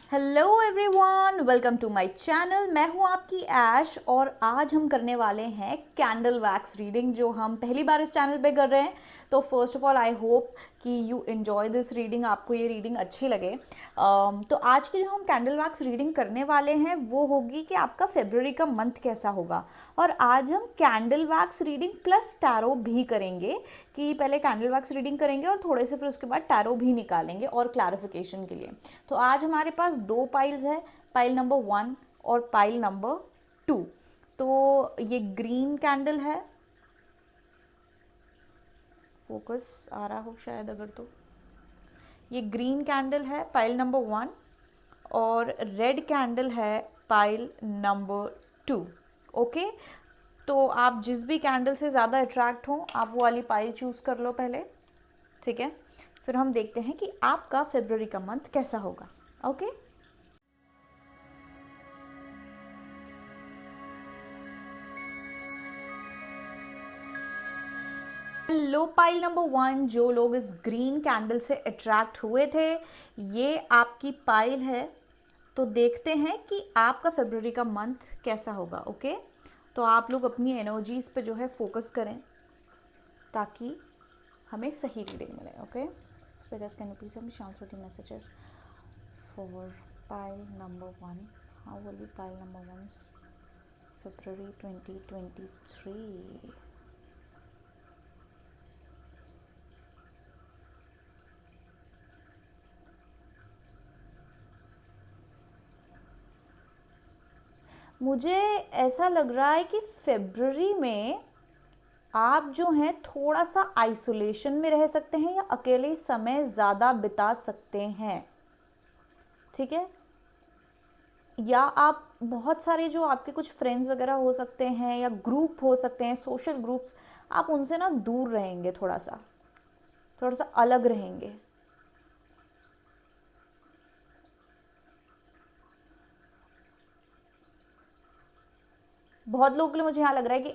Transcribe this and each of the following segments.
Hello everyone, welcome to my channel. मैं हूं आपकी ऐश और आज हम करने वाले हैं कैंडल वैक्स रीडिंग, जो हम पहली बार इस चैनल पे कर रहे हैं। तो first of all I hope कि यू एंजॉय दिस रीडिंग, आपको ये रीडिंग अच्छी लगे। तो आज की जो हम कैंडल वैक्स रीडिंग करने वाले हैं वो होगी कि आपका फेब्रुअरी का मंथ कैसा होगा। और आज हम candle wax reading plus tarot भी करेंगे, कि पहले कैंडल वैक्स रीडिंग करेंगे और थोड़े से फिर उसके बाद टैरो भी निकालेंगे और क्लैरिफिकेशन के लिए। तो आज हमारे पास दो पाइल्स है, पाइल नंबर 1 और पाइल नंबर 2। तो ये ग्रीन कैंडल है, फोकस आ रहा हो शायद अगर, तो ये ग्रीन कैंडल है पाइल नंबर 1 और रेड कैंडल है पाइल नंबर 2। ओके, तो आप जिस भी कैंडल से ज़्यादा अट्रैक्ट हो आप वो वाली पाइल चूज़ कर लो पहले, ठीक है। फिर हम देखते हैं कि आपका फरवरी का मंथ कैसा होगा। ओके, लो पाइल नंबर 1, जो लोग इस ग्रीन कैंडल से अट्रैक्ट हुए थे, ये आपकी पाइल है। तो देखते हैं कि आपका फरवरी का मंथ कैसा होगा। ओके, तो आप लोग अपनी एनर्जीज पे जो है फोकस करें ताकि हमें सही रीडिंग मिले। Okay, can you please help me शांत होती messages for pile number 1। How will be pile number 1 फरवरी 2023। मुझे ऐसा लग रहा है कि फेब्रुअरी में आप जो हैं थोड़ा सा आइसोलेशन में रह सकते हैं या अकेले समय ज़्यादा बिता सकते हैं, ठीक है। या आप बहुत सारे जो आपके कुछ फ्रेंड्स वगैरह हो सकते हैं या ग्रुप हो सकते हैं, सोशल ग्रुप्स, आप उनसे ना दूर रहेंगे, थोड़ा सा अलग रहेंगे। बहुत लोगों के लिए मुझे यहाँ लग रहा है कि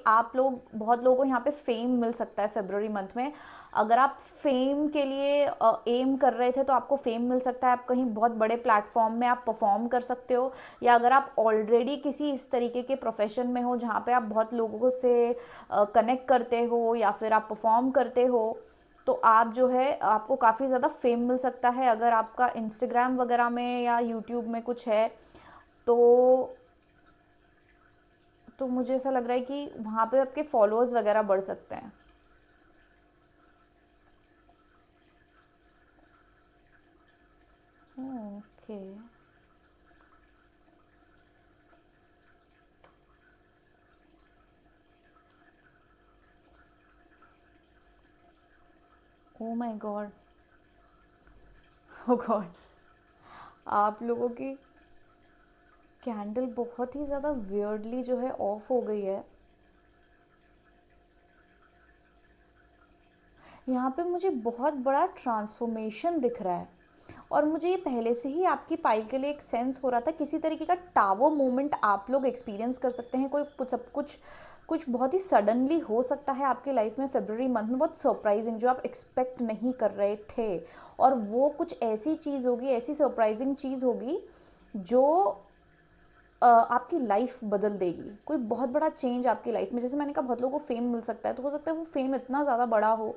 बहुत लोगों को यहाँ पे फेम मिल सकता है फरवरी मंथ में। अगर आप फेम के लिए एम कर रहे थे तो आपको फेम मिल सकता है, आप कहीं बहुत बड़े प्लेटफॉर्म में आप परफॉर्म कर सकते हो। या अगर आप ऑलरेडी किसी इस तरीके के प्रोफेशन में हो जहाँ पे आप बहुत लोगों से कनेक्ट करते हो या फिर आप परफॉर्म करते हो, तो आप जो है आपको काफ़ी ज़्यादा फेम मिल सकता है। अगर आपका इंस्टाग्राम वगैरह में या यूट्यूब में कुछ है तो मुझे ऐसा लग रहा है कि वहाँ पे आपके फॉलोअर्स वगैरह बढ़ सकते हैं। Okay, oh my god, oh god, आप लोगों की कैंडल बहुत ही ज़्यादा वियर्डली जो है ऑफ हो गई है। यहाँ पे मुझे बहुत बड़ा ट्रांसफॉर्मेशन दिख रहा है और मुझे ये पहले से ही आपकी पाइल के लिए एक सेंस हो रहा था। किसी तरीके का टावर मोमेंट आप लोग एक्सपीरियंस कर सकते हैं। कोई कुछ सब कुछ बहुत ही सडनली हो सकता है आपकी लाइफ में फरवरी मंथ में, बहुत सरप्राइजिंग, जो आप एक्सपेक्ट नहीं कर रहे थे। और वो कुछ ऐसी चीज़ होगी, ऐसी सरप्राइजिंग चीज़ होगी जो आपकी लाइफ बदल देगी। कोई बहुत बड़ा चेंज आपकी लाइफ में, जैसे मैंने कहा बहुत लोगों को फेम मिल सकता है, तो हो सकता है वो फेम इतना ज़्यादा बड़ा हो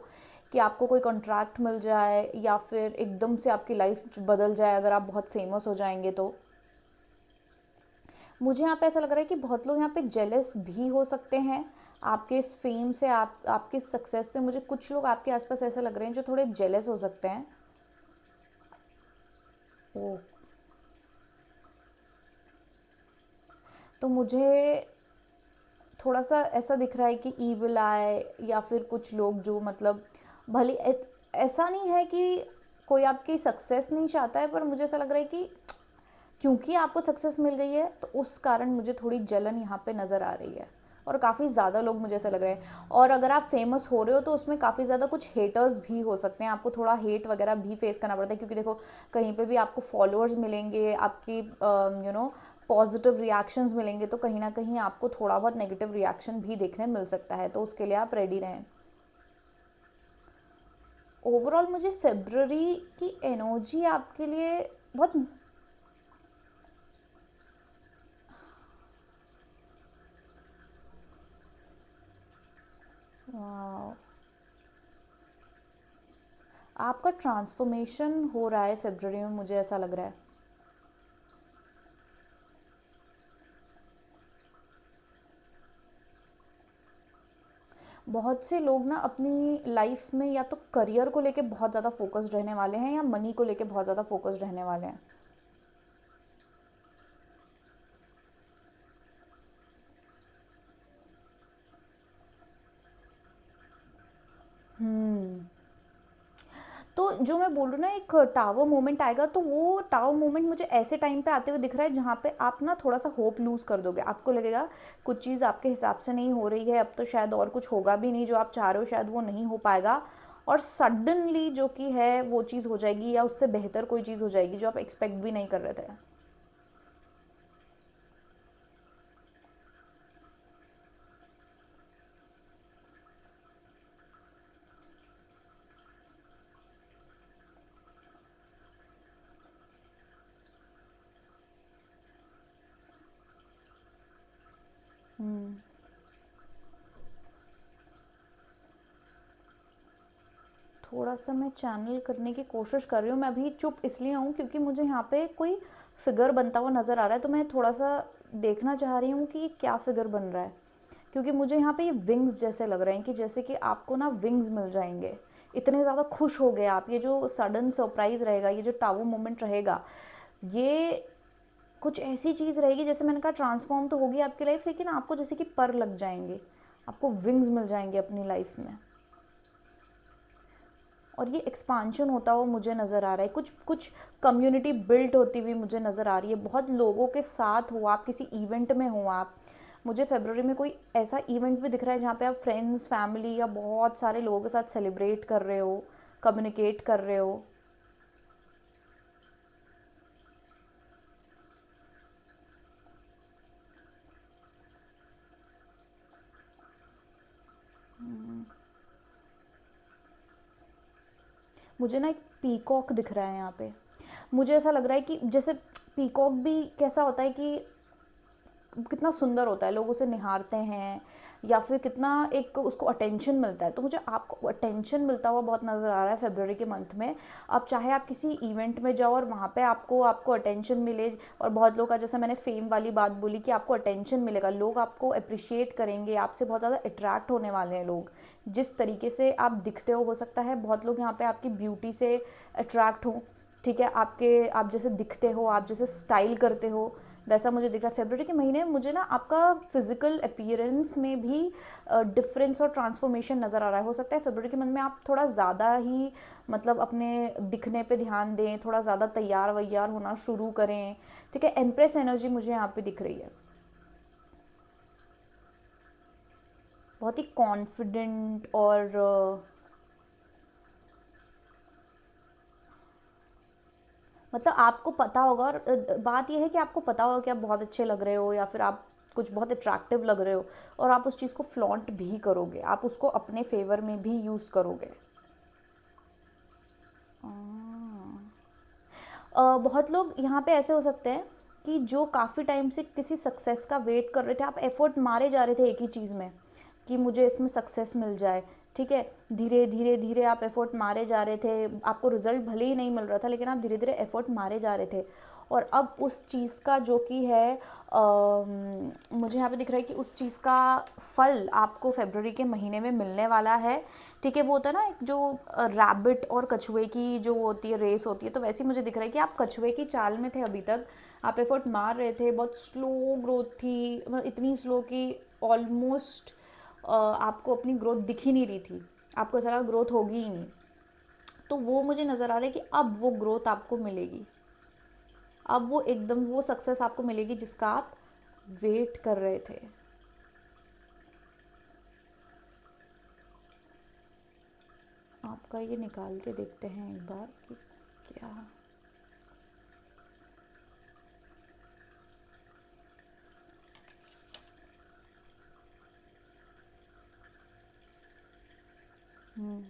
कि आपको कोई कॉन्ट्रैक्ट मिल जाए या फिर एकदम से आपकी लाइफ बदल जाए अगर आप बहुत फेमस हो जाएंगे तो। मुझे यहाँ पे ऐसा लग रहा है कि बहुत लोग यहाँ पे जेलस भी हो सकते हैं आपके इस फेम से, आपकी सक्सेस से। मुझे कुछ लोग आपके आसपास ऐसे लग रहे हैं जो थोड़े जेलस हो सकते हैं। ओ, तो मुझे थोड़ा सा ऐसा दिख रहा है कि ईविल आए या फिर कुछ लोग जो मतलब भले ऐसा नहीं है कि कोई आपकी सक्सेस नहीं चाहता है, पर मुझे ऐसा लग रहा है कि क्योंकि आपको सक्सेस मिल गई है तो उस कारण मुझे थोड़ी जलन यहाँ पे नज़र आ रही है। और काफ़ी ज़्यादा लोग मुझे ऐसा लग रहा है। और अगर आप फेमस हो रहे हो तो उसमें काफ़ी ज़्यादा कुछ हेटर्स भी हो सकते हैं, आपको थोड़ा हेट वगैरह भी फेस करना पड़ता है। क्योंकि देखो कहीं पे भी आपको फॉलोअर्स मिलेंगे, आपकी पॉजिटिव रिएक्शंस मिलेंगे, तो कहीं ना कहीं आपको थोड़ा बहुत नेगेटिव रिएक्शन भी देखने मिल सकता है। तो उसके लिए आप रेडी रहें। ओवरऑल मुझे फेब्रवरी की एनर्जी आपके लिए बहुत वाह, आपका ट्रांसफॉर्मेशन हो रहा है फेब्रुअरी में, मुझे ऐसा लग रहा है। बहुत से लोग ना अपनी लाइफ में या तो करियर को लेके बहुत ज़्यादा फोकस्ड रहने वाले हैं या मनी को लेके बहुत ज़्यादा फोकस्ड रहने वाले हैं। हम्म। तो जो मैं बोल रही हूँ ना, एक टावर मोमेंट आएगा, तो वो टावर मोमेंट मुझे ऐसे टाइम पे आते हुए दिख रहा है जहाँ पे आप ना थोड़ा सा होप लूज़ कर दोगे। आपको लगेगा कुछ चीज़ आपके हिसाब से नहीं हो रही है, अब तो शायद और कुछ होगा भी नहीं, जो आप चाह रहे हो शायद वो नहीं हो पाएगा, और सडनली जो कि है वो चीज़ हो जाएगी, या उससे बेहतर कोई चीज़ हो जाएगी जो आप एक्सपेक्ट भी नहीं कर रहे थे। हम्म। थोड़ा सा मैं चैनल करने की कोशिश कर रही हूँ। मैं अभी चुप इसलिए हूँ क्योंकि मुझे यहाँ पे कोई फिगर बनता हुआ नज़र आ रहा है, तो मैं थोड़ा सा देखना चाह रही हूँ कि ये क्या फिगर बन रहा है, क्योंकि मुझे यहाँ पे ये विंग्स जैसे लग रहे हैं, कि जैसे कि आपको ना विंग्स मिल जाएंगे। इतने ज़्यादा खुश हो गए आप, ये जो सडन सरप्राइज़ रहेगा, ये जो टावू मोमेंट रहेगा, ये कुछ ऐसी चीज़ रहेगी, जैसे मैंने कहा ट्रांसफॉर्म तो होगी आपकी लाइफ, लेकिन आपको जैसे कि पर लग जाएंगे, आपको विंग्स मिल जाएंगे अपनी लाइफ में, और ये एक्सपांशन होता हुआ मुझे नज़र आ रहा है। कुछ कुछ कम्युनिटी बिल्ट होती हुई मुझे नज़र आ रही है, बहुत लोगों के साथ हो आप, किसी इवेंट में हो आप। मुझे फरवरी में कोई ऐसा इवेंट भी दिख रहा है जहाँ पे आप फ्रेंड्स, फैमिली या बहुत सारे लोगों के साथ सेलिब्रेट कर रहे हो, कम्युनिकेट कर रहे हो। मुझे ना एक पीकॉक दिख रहा है यहाँ पे। मुझे ऐसा लग रहा है कि जैसे पीकॉक भी कैसा होता है कि कितना सुंदर होता है, लोग उसे निहारते हैं, या फिर कितना एक उसको अटेंशन मिलता है। तो मुझे आपको अटेंशन मिलता हुआ बहुत नज़र आ रहा है फरवरी के मंथ में। अब चाहे आप किसी इवेंट में जाओ और वहाँ पे आपको आपको अटेंशन मिले, और बहुत लोग का, जैसे मैंने फेम वाली बात बोली, कि आपको अटेंशन मिलेगा, लोग आपको अप्रिशिएट करेंगे, आपसे बहुत ज़्यादा अट्रैक्ट होने वाले हैं लोग। जिस तरीके से आप दिखते हो सकता है बहुत लोग यहाँ पे आपकी ब्यूटी से अट्रैक्ट हों, ठीक है, आपके, आप जैसे दिखते हो, आप जैसे स्टाइल करते हो, वैसा मुझे दिख रहा है। फरवरी के महीने में मुझे ना आपका फिजिकल अपीयरेंस में भी डिफरेंस और ट्रांसफॉर्मेशन नज़र आ रहा है। हो सकता है फरवरी के मंथ में आप थोड़ा ज़्यादा ही मतलब अपने दिखने पे ध्यान दें, थोड़ा ज़्यादा तैयार वैयार होना शुरू करें, ठीक है। एम्प्रेस एनर्जी मुझे यहाँ पे दिख रही है, बहुत ही कॉन्फिडेंट, और मतलब आपको पता होगा, और बात यह है कि आपको पता होगा कि आप बहुत अच्छे लग रहे हो, या फिर आप कुछ बहुत अट्रैक्टिव लग रहे हो, और आप उस चीज़ को फ्लॉन्ट भी करोगे, आप उसको अपने फेवर में भी यूज़ करोगे। बहुत लोग यहाँ पे ऐसे हो सकते हैं कि जो काफ़ी टाइम से किसी सक्सेस का वेट कर रहे थे, आप एफर्ट मारे जा रहे थे एक ही चीज़ में कि मुझे इसमें सक्सेस मिल जाए, ठीक है, धीरे धीरे धीरे आप एफर्ट मारे जा रहे थे, आपको रिजल्ट भले ही नहीं मिल रहा था, लेकिन आप धीरे धीरे एफर्ट मारे जा रहे थे, और अब उस चीज़ का जो कि है मुझे यहाँ पे दिख रहा है कि उस चीज़ का फल आपको फरवरी के महीने में मिलने वाला है, ठीक है। वो होता है ना एक जो रैबिट और कछुए की जो होती है, रेस होती है, तो वैसे ही मुझे दिख रहा है कि आप कछुए की चाल में थे अभी तक, आप एफर्ट मार रहे थे, बहुत स्लो ग्रोथ थी, मतलब इतनी स्लो कि ऑलमोस्ट आपको अपनी ग्रोथ दिख ही नहीं रही थी, आपको ऐसा लगा ग्रोथ होगी ही नहीं। तो वो मुझे नज़र आ रहा है कि अब वो ग्रोथ आपको मिलेगी, अब वो एकदम वो सक्सेस आपको मिलेगी जिसका आप वेट कर रहे थे। आपका ये निकाल के देखते हैं एक बार कि क्या। हम्म।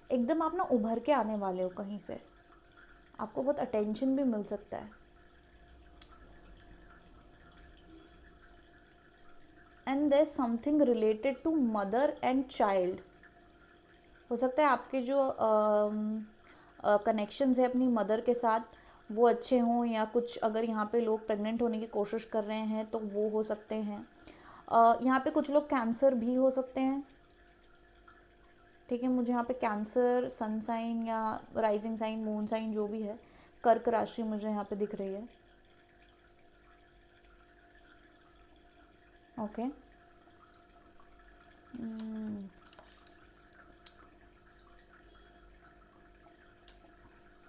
एकदम आप ना उभर के आने वाले हो कहीं से, आपको बहुत अटेंशन भी मिल सकता है। And there something related to mother and child. हो सकता है आपके जो कनेक्शंस है अपनी मदर के साथ वो अच्छे हों, या कुछ अगर यहाँ पे लोग प्रेग्नेंट होने की कोशिश कर रहे हैं तो वो हो सकते हैं। यहाँ पे कुछ लोग कैंसर भी हो सकते हैं, ठीक है। मुझे यहाँ पे कैंसर, सन साइन या राइजिंग साइन, मून साइन जो भी है, कर्क राशि मुझे यहाँ पे दिख रही है। ओके,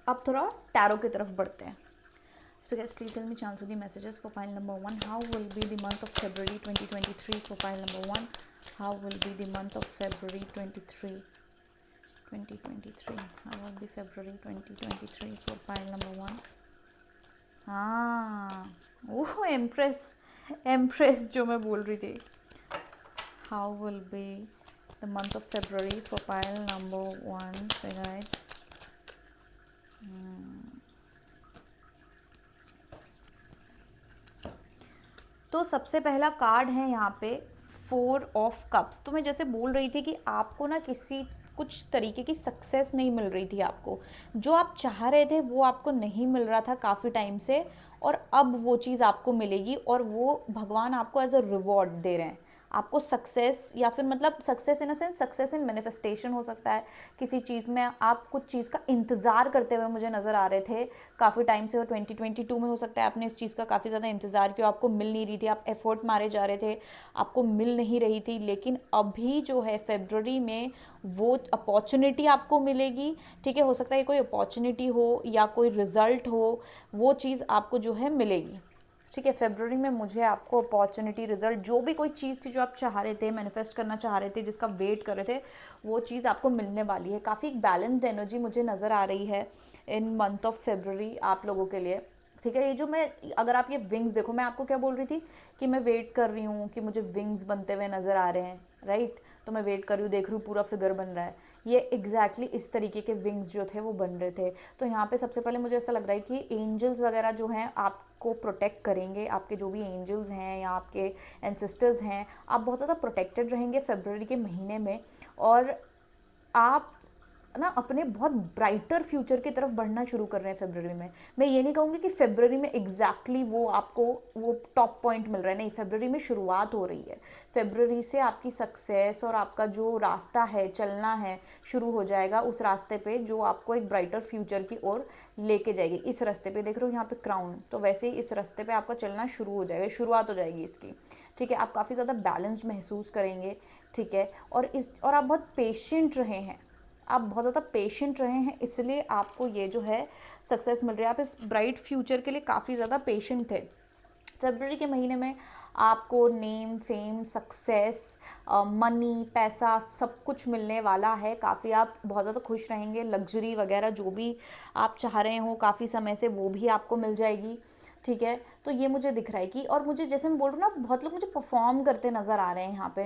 अब थोड़ा टैरो की तरफ बढ़ते हैं। Speakers, please tell me chance of the messages for pile number 1. How will be the month of February 2023 for pile number 1? How will be the month of February 2023? How will be February 2023 for pile number 1? हाँ, ओह empress जो मैं बोल रही थी। How will be the month of February for pile number 1, so guys? तो सबसे पहला card है यहाँ पे 4 ऑफ कप्स। तो मैं जैसे बोल रही थी कि आपको ना किसी कुछ तरीके की सक्सेस नहीं मिल रही थी, आपको जो आप चाह रहे थे वो आपको नहीं मिल रहा था काफ़ी टाइम से, और अब वो चीज़ आपको मिलेगी, और वो भगवान आपको एज अ रिवॉर्ड दे रहे हैं। आपको सक्सेस, या फिर मतलब success in a sense, success in manifestation हो सकता है। किसी चीज़ में आप कुछ चीज़ का इंतज़ार करते हुए मुझे नज़र आ रहे थे काफ़ी टाइम से, और 2022 में हो सकता है आपने इस चीज़ का काफ़ी ज़्यादा इंतज़ार किया, आपको मिल नहीं रही थी, आप एफर्ट मारे जा रहे थे, आपको मिल नहीं रही थी। लेकिन अभी जो है फरवरी में वो अपॉर्चुनिटी आपको मिलेगी, ठीक है। हो सकता है कोई अपॉर्चुनिटी हो या कोई रिजल्ट हो, वो चीज़ आपको जो है मिलेगी, ठीक है। फरवरी में मुझे आपको अपॉर्चुनिटी, रिजल्ट, जो भी कोई चीज़ थी जो आप चाह रहे थे, मैनिफेस्ट करना चाह रहे थे, जिसका वेट कर रहे थे, वो चीज़ आपको मिलने वाली है। काफ़ी बैलेंस्ड एनर्जी मुझे नज़र आ रही है इन मंथ ऑफ फरवरी आप लोगों के लिए, ठीक है। ये जो मैं, अगर आप ये विंग्स देखो, मैं आपको क्या बोल रही थी कि मैं वेट कर रही हूँ कि मुझे विंग्स बनते हुए नज़र आ रहे हैं, राइट। तो मैं वेट कर रही हूँ, देख रही हूँ पूरा फिगर बन रहा है। ये एग्जैक्टली इस तरीके के विंग्स जो थे वो बन रहे थे। तो यहाँ पे सबसे पहले मुझे ऐसा लग रहा है कि एंजल्स वगैरह जो हैं आपको प्रोटेक्ट करेंगे, आपके जो भी एंजल्स हैं या आपके एंसेस्टर्स हैं, आप बहुत ज़्यादा प्रोटेक्टेड रहेंगे फरवरी के महीने में, और आप ना अपने बहुत ब्राइटर फ्यूचर की तरफ बढ़ना शुरू कर रहे हैं फरवरी में। मैं ये नहीं कहूँगी कि फरवरी में एग्जैक्टली वो आपको वो टॉप पॉइंट मिल रहा है, नहीं, फरवरी में शुरुआत हो रही है। फरवरी से आपकी सक्सेस और आपका जो रास्ता है, चलना है, शुरू हो जाएगा उस रास्ते पे जो आपको एक ब्राइटर फ्यूचर की ओर लेके जाएगी। इस रास्ते पे देख रहे हो यहाँ पे क्राउन, तो वैसे ही इस रास्ते पे आपका चलना शुरू हो जाएगा, शुरुआत हो जाएगी इसकी, ठीक है। आप काफ़ी ज़्यादा बैलेंस्ड महसूस करेंगे, ठीक है। और आप बहुत पेशेंट रहे हैं, आप बहुत ज़्यादा पेशेंट रहे हैं, इसलिए आपको ये जो है सक्सेस मिल रही है। आप इस ब्राइट फ्यूचर के लिए काफ़ी ज़्यादा पेशेंट थे। फरवरी के महीने में आपको नेम, फेम, सक्सेस, मनी, पैसा, सब कुछ मिलने वाला है। काफ़ी आप बहुत ज़्यादा खुश रहेंगे, लग्जरी वगैरह जो भी आप चाह रहे हो काफ़ी समय से वो भी आपको मिल जाएगी, ठीक है। तो ये मुझे दिख रहा है कि, और मुझे जैसे मैं बोल रही हूँ ना, बहुत लोग मुझे परफॉर्म करते नज़र आ रहे हैं यहाँ पे,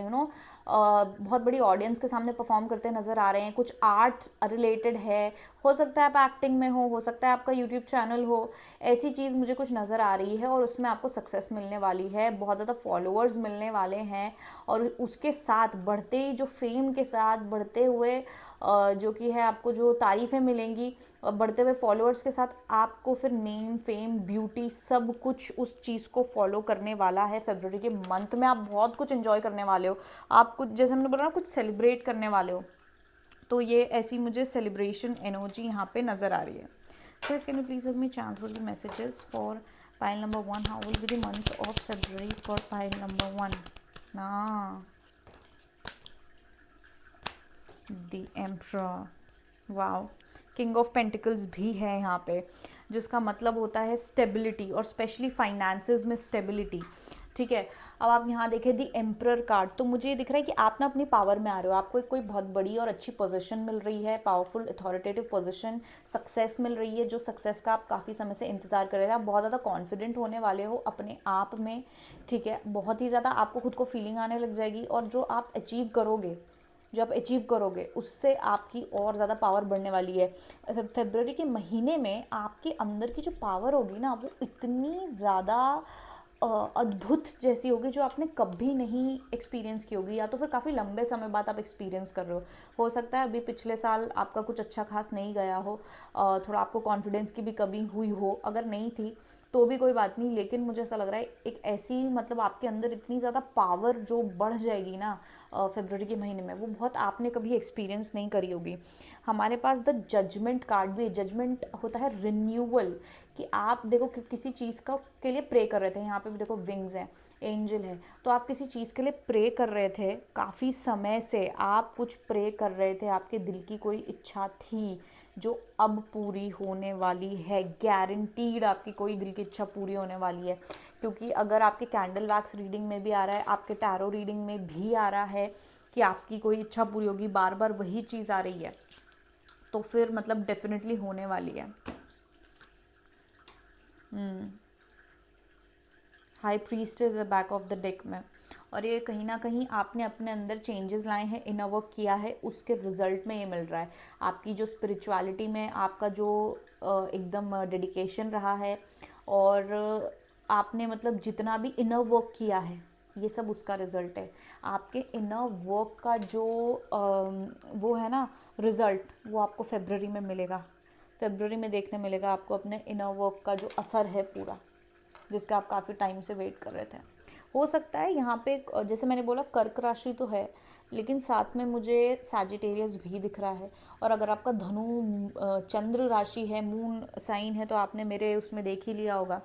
बहुत बड़ी ऑडियंस के सामने परफॉर्म करते नज़र आ रहे हैं। कुछ आर्ट रिलेटेड है, हो सकता है आप एक्टिंग में हो सकता है आपका यूट्यूब चैनल हो, ऐसी चीज़ मुझे कुछ नज़र आ रही है, और उसमें आपको सक्सेस मिलने वाली है, बहुत ज़्यादा फॉलोअर्स मिलने वाले हैं, और उसके साथ बढ़ते ही जो फेम के साथ बढ़ते हुए जो कि है आपको जो तारीफ़ें मिलेंगी, और बढ़ते हुए फॉलोअर्स के साथ आपको फिर नेम, फेम, ब्यूटी, सब कुछ उस चीज़ को फॉलो करने वाला है। फरवरी के मंथ में आप बहुत कुछ एंजॉय करने वाले हो, आप कुछ, जैसे हमने बोला ना, कुछ सेलिब्रेट करने वाले हो। तो ये ऐसी मुझे सेलिब्रेशन एनर्जी यहाँ पे नज़र आ रही है। So can you please help me chant through the messages for pile number 1। How will be the month of February for pile number 1 ना। The emperor, wow, king of pentacles भी है यहाँ पे, जिसका मतलब होता है स्टेबिलिटी, और स्पेशली फाइनेंसेस में स्टेबिलिटी, ठीक है। अब आप यहाँ देखें दी एम्परर कार्ड, तो मुझे ये दिख रहा है कि आप ना अपनी पावर में आ रहे हो, आपको कोई बहुत बड़ी और अच्छी पोजीशन मिल रही है, पावरफुल अथॉरिटेटिव पोजीशन, सक्सेस मिल रही है, जो सक्सेस का आप काफ़ी समय से इंतजार कर रहे थे। आप बहुत ज़्यादा कॉन्फिडेंट होने वाले हो अपने आप में, ठीक है। बहुत ही ज़्यादा आपको खुद को फीलिंग आने लग जाएगी, और जो आप अचीव करोगे उससे आपकी और ज़्यादा पावर बढ़ने वाली है। फरवरी के महीने में आपके अंदर की जो पावर होगी ना, वो इतनी ज़्यादा अद्भुत जैसी होगी जो आपने कभी नहीं एक्सपीरियंस की होगी, या तो फिर काफ़ी लंबे समय बाद आप एक्सपीरियंस कर रहे हो सकता है अभी पिछले साल आपका कुछ अच्छा खास नहीं गया हो, थोड़ा आपको कॉन्फिडेंस की भी कमी हुई हो, अगर नहीं थी तो भी कोई बात नहीं, लेकिन मुझे ऐसा लग रहा है एक ऐसी मतलब आपके अंदर इतनी ज़्यादा पावर जो बढ़ जाएगी ना फरवरी के महीने में, वो बहुत आपने कभी एक्सपीरियंस नहीं करी होगी। हमारे पास द जजमेंट कार्ड भी है। जजमेंट होता है रिन्यूअल, कि आप देखो कि किसी चीज़ का के लिए प्रे कर रहे थे, यहाँ पे भी देखो विंग्स हैं, एंजल है, तो आप किसी चीज़ के लिए प्रे कर रहे थे, काफ़ी समय से आप कुछ प्रे कर रहे थे, आपके दिल की कोई इच्छा थी जो अब पूरी होने वाली है, गारंटीड आपकी कोई दिल की इच्छा पूरी होने वाली है। क्योंकि अगर आपके कैंडल वैक्स रीडिंग में भी आ रहा है, आपके टैरो रीडिंग में भी आ रहा है कि आपकी कोई इच्छा पूरी होगी, बार बार वही चीज़ आ रही है, तो फिर मतलब डेफिनेटली होने वाली है। High priest is the back of the deck में, और ये कहीं ना कहीं आपने अपने अंदर चेंजेस लाए हैं, इनर वर्क किया है, उसके रिजल्ट में ये मिल रहा है। आपकी जो स्पिरिचुअलिटी में आपका जो एकदम डेडिकेशन रहा है, और आपने मतलब जितना भी इनर वर्क किया है, ये सब उसका रिजल्ट है। आपके इनर वर्क का जो वो है ना रिजल्ट, वो आपको फेब्रवरी में मिलेगा। फेब्रवरी में देखने मिलेगा आपको अपने इनर वर्क का जो असर है पूरा, जिसका आप काफ़ी टाइम से वेट कर रहे थे। हो सकता है यहाँ पे जैसे मैंने बोला कर्क राशि तो है, लेकिन साथ में मुझे सैजिटेरियस भी दिख रहा है। और अगर आपका धनु चंद्र राशि है, मून साइन है, तो आपने मेरे उसमें देख ही लिया होगा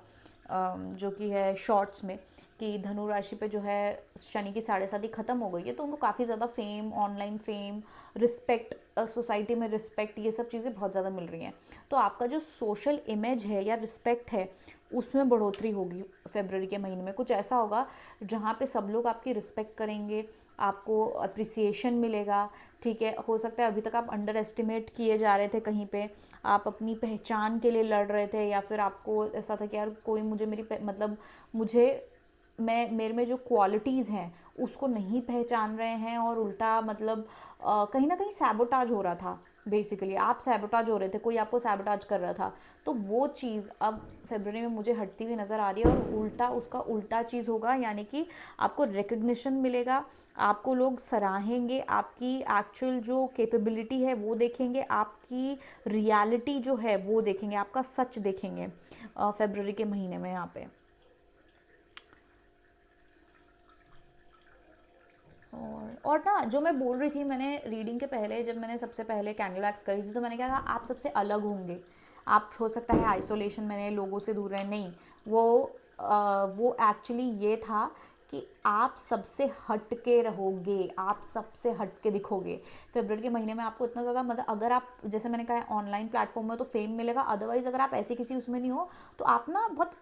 जो कि है शॉर्ट्स में, कि धनु राशि पे जो है शनि की 7.5 ख़त्म हो गई है, तो उनको काफ़ी ज़्यादा fame, online fame, respect, society में रिस्पेक्ट, ये सब चीज़ें बहुत ज़्यादा मिल रही हैं। तो आपका जो सोशल इमेज है या रिस्पेक्ट है, उसमें बढ़ोतरी होगी फेब्रवरी के महीने में। कुछ ऐसा होगा जहाँ पे सब लोग आपकी रिस्पेक्ट करेंगे, आपको अप्रिसिएशन मिलेगा, ठीक है। हो सकता है अभी तक आप अंडर एस्टिमेट किए जा रहे थे कहीं पे, आप अपनी पहचान के लिए लड़ रहे थे, या फिर आपको ऐसा था कि यार कोई मुझे मतलब मुझे मेरे में जो क्वालिटीज़ हैं उसको नहीं पहचान रहे हैं, और उल्टा मतलब कहीं ना कहीं सैबोटाज हो रहा था। बेसिकली आप सैबोटाज हो रहे थे, कोई आपको सैबोटाज कर रहा था, तो वो चीज़ अब फेब्रवरी में मुझे हटती हुई नज़र आ रही है। और उल्टा उसका उल्टा चीज़ होगा, यानी कि आपको रिकग्निशन मिलेगा, आपको लोग सराहेंगे, आपकी एक्चुअल जो कैपेबिलिटी है वो देखेंगे, आपकी रियलिटी जो है वो देखेंगे, आपका सच देखेंगे फेब्रवरी के महीने में यहाँ पे। और ना जो मैं बोल रही थी, मैंने रीडिंग के पहले जब मैंने सबसे पहले कैंडल वैक्स करी थी, तो मैंने क्या कहा, आप सबसे अलग होंगे, आप हो सकता है आइसोलेशन में रहे, लोगों से दूर रहे, नहीं, वो एक्चुअली ये था कि आप सबसे हट के रहोगे, आप सबसे हट के दिखोगे। फेब्रुअरी के महीने में आपको इतना ज़्यादा मतलब, अगर आप जैसे मैंने कहा ऑनलाइन प्लेटफॉर्म में तो फेम मिलेगा, अदरवाइज़ अगर आप ऐसे किसी उसमें नहीं हो, तो आप ना बहुत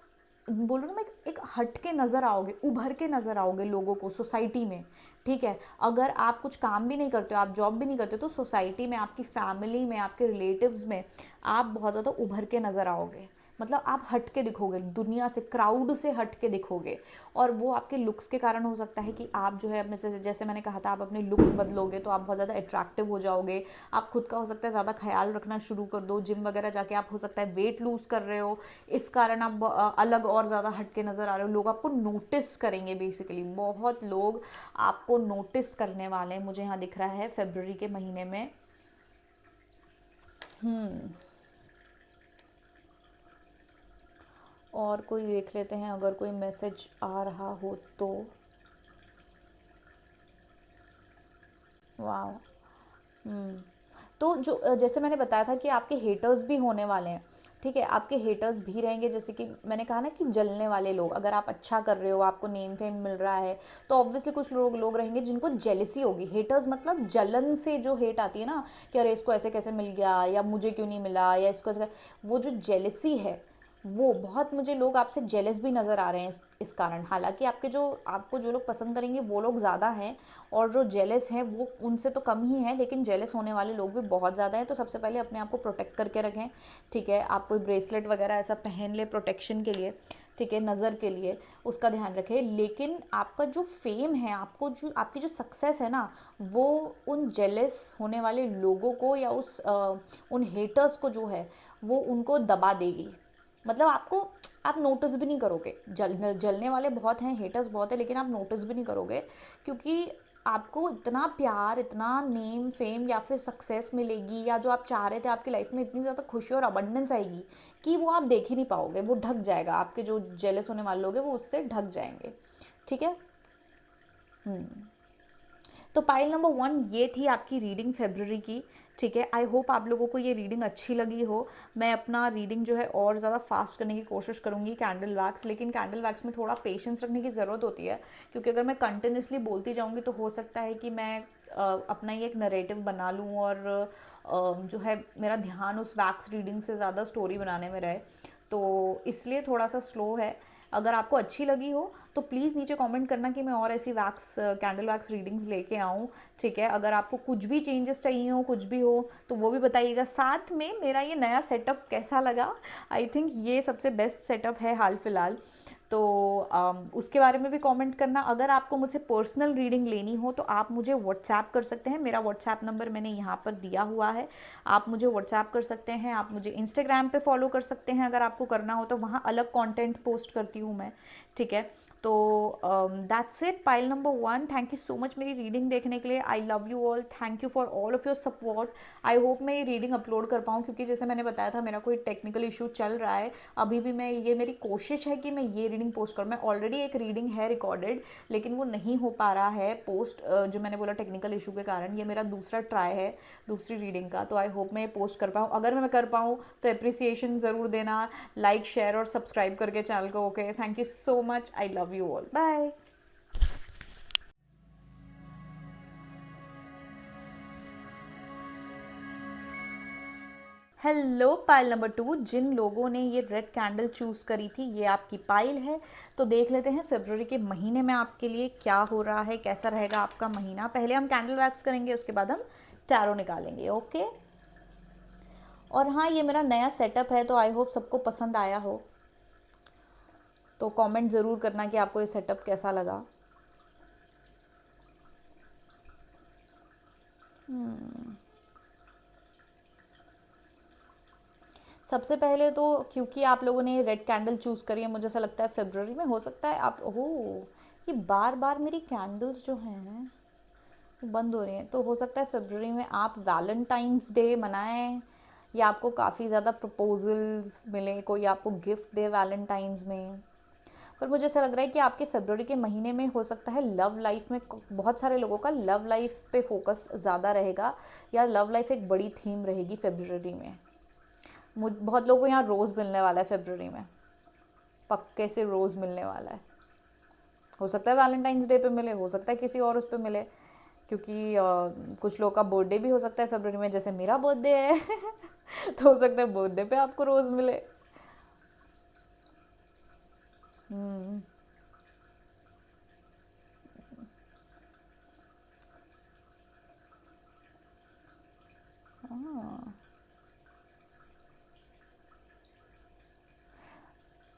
बोल रही हूँ मैं, एक हट के नज़र आओगे, उभर के नज़र आओगे लोगों को, सोसाइटी में, ठीक है। अगर आप कुछ काम भी नहीं करते हो, आप जॉब भी नहीं करते, तो सोसाइटी में, आपकी फैमिली में, आपके रिलेटिव्स में आप बहुत ज़्यादा उभर के नज़र आओगे। मतलब आप हट के दिखोगे, दुनिया से, क्राउड से हट के दिखोगे। और वो आपके लुक्स के कारण हो सकता है कि आप जो है अपने से, जैसे मैंने कहा था, आप अपने लुक्स बदलोगे तो आप बहुत ज़्यादा अट्रैक्टिव हो जाओगे। आप खुद का हो सकता है ज़्यादा ख्याल रखना शुरू कर दो, जिम वगैरह जाके आप हो सकता है वेट लूज़ कर रहे हो, इस कारण आप अलग और ज़्यादा हट के नज़र आ रहे हो। लोग आपको नोटिस करेंगे, बेसिकली बहुत लोग आपको नोटिस करने वाले हैं, मुझे यहाँ दिख रहा है फेब्रुअरी के महीने में। और कोई देख लेते हैं अगर कोई मैसेज आ रहा हो तो। वाह। तो जो जैसे मैंने बताया था कि आपके हेटर्स भी होने वाले हैं, ठीक है, आपके हेटर्स भी रहेंगे। जैसे कि मैंने कहा ना कि जलने वाले लोग, अगर आप अच्छा कर रहे हो, आपको नेम फेम मिल रहा है, तो ऑब्वियसली कुछ लोग रहेंगे जिनको जेलिसी होगी। हेटर्स मतलब जलन से जो हेट आती है ना, कि अरे इसको ऐसे कैसे मिल गया, या मुझे क्यों नहीं मिला, या इसको ऐसे, वो जो जेलिसी है, वो बहुत, मुझे लोग आपसे जेलस भी नज़र आ रहे हैं इस कारण। हालांकि आपको जो लोग पसंद करेंगे वो लोग ज़्यादा हैं, और जो जेलस हैं वो उनसे तो कम ही हैं, लेकिन जेलस होने वाले लोग भी बहुत ज़्यादा हैं। तो सबसे पहले अपने आप को प्रोटेक्ट करके रखें, ठीक है। आप कोई ब्रेसलेट वगैरह ऐसा पहन ले प्रोटेक्शन के लिए, ठीक है, नज़र के लिए, उसका ध्यान रखें। लेकिन आपका जो फेम है, आपकी जो सक्सेस है ना, वो उन जेलस होने वाले लोगों को, या उन हेटर्स को जो है, वो उनको दबा देगी। मतलब आपको आप नोटिस भी नहीं करोगे। जलने वाले बहुत हैं, हेटर्स बहुत है, लेकिन आप नोटिस भी नहीं करोगे, क्योंकि आपको इतना प्यार, इतना नेम फेम या फिर सक्सेस मिलेगी, या जो आप चाह रहे थे आपकी लाइफ में, इतनी ज़्यादा खुशी और अबंडेंस आएगी कि वो आप देख ही नहीं पाओगे, वो ढक जाएगा, आपके जो जेलस होने वाले लोग हैं वो उससे ढक जाएंगे। ठीक है। तो पाइल नंबर 1 ये थी आपकी रीडिंग फेब्रवरी की। ठीक है, आई होप आप लोगों को ये रीडिंग अच्छी लगी हो। मैं अपना रीडिंग जो है और ज़्यादा फास्ट करने की कोशिश करूँगी कैंडल वैक्स, लेकिन कैंडल वैक्स में थोड़ा पेशेंस रखने की ज़रूरत होती है, क्योंकि अगर मैं कंटिन्यूसली बोलती जाऊँगी तो हो सकता है कि मैं अपना ही एक नरेटिव बना लूँ, और जो है मेरा ध्यान उस वैक्स रीडिंग से ज़्यादा स्टोरी बनाने में रहे, तो इसलिए थोड़ा सा स्लो है। अगर आपको अच्छी लगी हो तो प्लीज़ नीचे कमेंट करना कि मैं और ऐसी वैक्स कैंडल वैक्स रीडिंग्स लेके आऊँ। ठीक है, अगर आपको कुछ भी चेंजेस चाहिए हो, कुछ भी हो, तो वो भी बताइएगा। साथ में मेरा ये नया सेटअप कैसा लगा, आई थिंक ये सबसे बेस्ट सेटअप है हाल फिलहाल, तो उसके बारे में भी कमेंट करना। अगर आपको मुझसे पर्सनल रीडिंग लेनी हो तो आप मुझे व्हाट्सएप कर सकते हैं, मेरा व्हाट्सएप नंबर मैंने यहाँ पर दिया हुआ है, आप मुझे व्हाट्सएप कर सकते हैं। आप मुझे इंस्टाग्राम पे फॉलो कर सकते हैं, अगर आपको करना हो तो, वहाँ अलग कंटेंट पोस्ट करती हूँ मैं। ठीक है, तो that's it, pile number 1। Thank you so much मेरी रीडिंग देखने के लिए। I love you all, thank you for all of your support. I hope मैं ये रीडिंग अपलोड कर पाऊँ, क्योंकि जैसे मैंने बताया था मेरा कोई टेक्निकल इशू चल रहा है अभी भी। मैं ये मेरी कोशिश है कि मैं ये रीडिंग पोस्ट करूँ। मैं ऑलरेडी एक रीडिंग है रिकॉर्डेड, लेकिन वो नहीं हो पा रहा है पोस्ट, जो मैंने बोला टेक्निकल इशू के कारण। ये मेरा दूसरा ट्राई है दूसरी रीडिंग का, तो आई होप मैं ये पोस्ट कर पाऊँ। अगर मैं कर पाऊँ तो अप्रिसिएशन ज़रूर देना, लाइक शेयर और सब्सक्राइब करके चैनल को। Okay, thank you so much, I love you all. Bye. Hello pile number 2, जिन लोगों ने ये रेड कैंडल चूज़ करी थी, ये आपकी पाइल है। तो देख लेते हैं फरवरी के महीने में आपके लिए क्या हो रहा है, कैसा रहेगा आपका महीना। पहले हम कैंडल वैक्स करेंगे, उसके बाद हम टैरो निकालेंगे। ओके, और हाँ, ये मेरा नया सेटअप है, तो आई होप सबको पसंद आया हो। तो कमेंट ज़रूर करना कि आपको ये सेटअप कैसा लगा। सबसे पहले तो, क्योंकि आप लोगों ने रेड कैंडल चूज़ करी है, मुझे ऐसा लगता है फरवरी में हो सकता है आप, ओह, ये बार बार मेरी कैंडल्स जो हैं बंद हो रही हैं, तो हो सकता है फरवरी में आप वैलेंटाइंस डे मनाएं, या आपको काफ़ी ज़्यादा प्रपोजल्स मिले, कोई आपको गिफ्ट दे वैलेंटाइंस में। पर मुझे ऐसा लग रहा है कि आपके फरवरी के महीने में हो सकता है लव लाइफ में, बहुत सारे लोगों का लव लाइफ पे फोकस ज़्यादा रहेगा, या लव लाइफ एक बड़ी थीम रहेगी फरवरी में। बहुत लोगों को यहाँ रोज़ मिलने वाला है फरवरी में, पक्के से रोज़ मिलने वाला है। हो सकता है वैलेंटाइंस डे पे मिले, हो सकता है किसी और उस पे मिले, क्योंकि कुछ लोगों का बर्थडे भी हो सकता है फरवरी में, जैसे मेरा बर्थडे है तो हो सकता है बर्थडे पे आपको रोज़ मिले। हम्म, हाँ।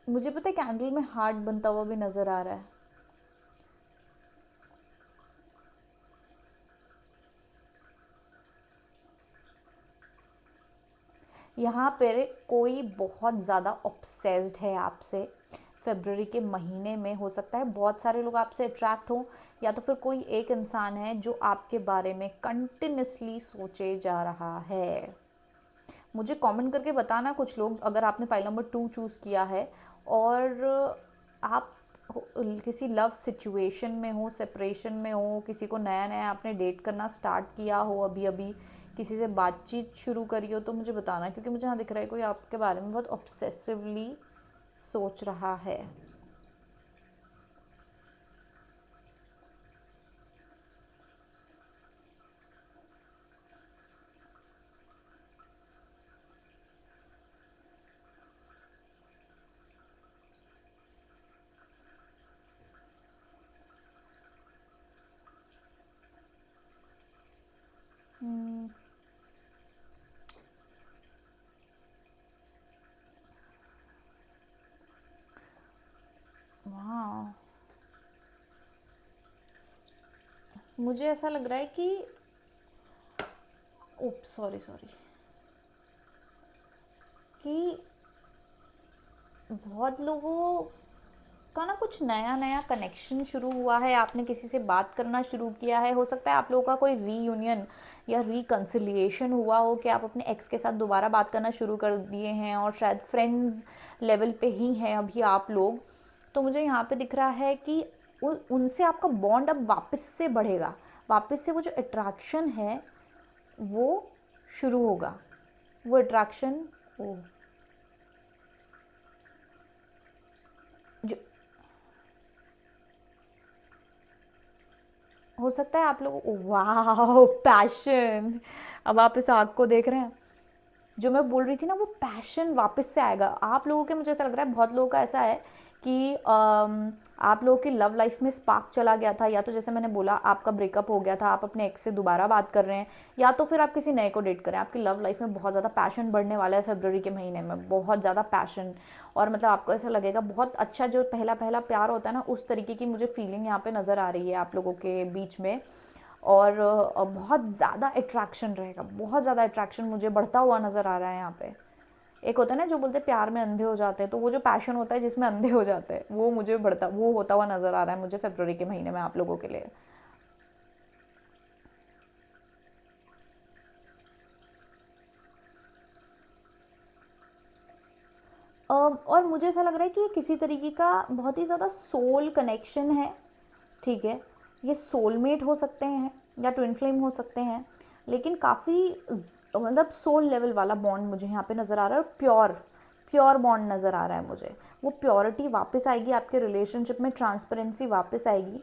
मुझे पता है कैंडल में हार्ट बनता हुआ भी नज़र आ रहा है। यहाँ पर कोई बहुत ज़्यादा ऑब्सेस्ड है आपसे फरवरी के महीने में। हो सकता है बहुत सारे लोग आपसे अट्रैक्ट हों, या तो फिर कोई एक इंसान है जो आपके बारे में कंटिन्यूसली सोचे जा रहा है। मुझे कमेंट करके बताना कुछ लोग, अगर आपने पाइल नंबर 2 चूज़ किया है और आप किसी लव सिचुएशन में हो, सेपरेशन में हो, किसी को नया नया आपने डेट करना स्टार्ट किया हो, अभी अभी किसी से बातचीत शुरू करी हो, तो मुझे बताना, क्योंकि मुझे यहाँ दिख रहा है कोई आपके बारे में बहुत ऑब्सेसिवली सोच रहा है। वाह, मुझे ऐसा लग रहा है कि, ओप सॉरी सॉरी, कि बहुत लोगों का ना कुछ नया नया कनेक्शन शुरू हुआ है, आपने किसी से बात करना शुरू किया है, हो सकता है आप लोगों का कोई रीयूनियन या रिकन्सिलिएशन हुआ हो कि आप अपने एक्स के साथ दोबारा बात करना शुरू कर दिए हैं और शायद फ्रेंड्स लेवल पे ही हैं अभी आप लोग। तो मुझे यहाँ पे दिख रहा है कि उनसे आपका बॉन्ड अब वापस से बढ़ेगा, वापस से वो जो अट्रैक्शन है वो शुरू होगा, वो अट्रैक्शन वो जो हो सकता है आप लोग, वाह पैशन, अब आप इस आग को देख रहे हैं, जो मैं बोल रही थी ना वो पैशन वापस से आएगा आप लोगों के। मुझे ऐसा लग रहा है बहुत लोगों का ऐसा है कि आप लोगों की लव लाइफ में स्पार्क चला गया था, या तो जैसे मैंने बोला आपका ब्रेकअप हो गया था, आप अपने एक्स से दोबारा बात कर रहे हैं, या तो फिर आप किसी नए को डेट करें। आपकी लव लाइफ में बहुत ज़्यादा पैशन बढ़ने वाला है फरवरी के महीने में, बहुत ज़्यादा पैशन। और मतलब आपको ऐसा लगेगा बहुत अच्छा, जो पहला पहला प्यार होता है ना उस तरीके की मुझे फीलिंग यहाँ पे नज़र आ रही है आप लोगों के बीच में। और बहुत ज़्यादा अट्रैक्शन रहेगा, बहुत ज़्यादा अट्रैक्शन मुझे बढ़ता हुआ नज़र आ रहा है यहाँ पे। एक होता है ना जो बोलते हैं प्यार में अंधे हो जाते हैं, तो वो जो पैशन होता है जिसमें अंधे हो जाते हैं वो मुझे बढ़ता, वो होता हुआ नज़र आ रहा है मुझे फरवरी के महीने में आप लोगों के लिए। और मुझे ऐसा लग रहा है कि ये किसी तरीके का बहुत ही ज़्यादा सोल कनेक्शन है, ठीक है। ये सोलमेट हो सकते हैं या ट्विन फ्लेम हो सकते हैं, लेकिन काफ़ी मतलब सोल लेवल वाला बॉन्ड मुझे यहाँ पे नज़र आ रहा है, और प्योर प्योर बॉन्ड नज़र आ रहा है मुझे। वो प्योरिटी वापस आएगी आपके रिलेशनशिप में, ट्रांसपेरेंसी वापस आएगी।